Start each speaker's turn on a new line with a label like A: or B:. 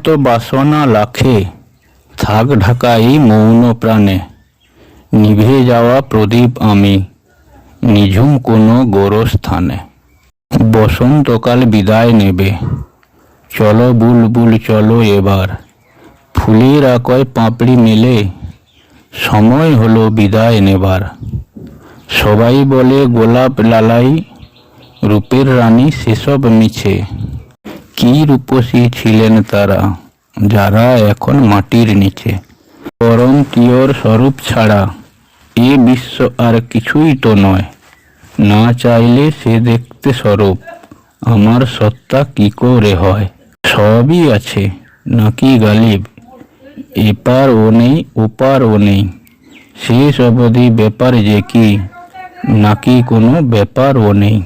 A: মতো বাসনা লাখে, থাক ঢাকা এই মৌন প্রাণে। নিভে যাওয়া প্রদীপ আমি, নিঝুম কোনো গোরস্থানে। বসন্তকাল বিদায় নেবে, চলো বুলবুল চলো এবার। ফুলের আকয় পাপড়ি মেলে, সময় হলো বিদায় নেবার। সবাই বলে গোলাপ লালাই, রূপের রানী সেসব মিছে। কি রূপসী ছিলেন তারা, যারা এখন মাটির নিচে। পরম প্রিয়র স্বরূপ ছাড়া এ বিশ্ব আর কিছুই তো নয়। না চাইলে সে দেখতে স্বরূপ, আমার সত্তা কি করে হয়। সবই আছে নাকি গালিব, এপার ও নেই ওপার ও নেই। শেষ অবধি ব্যাপার যে কি, নাকি কোনো ব্যাপার ও নেই।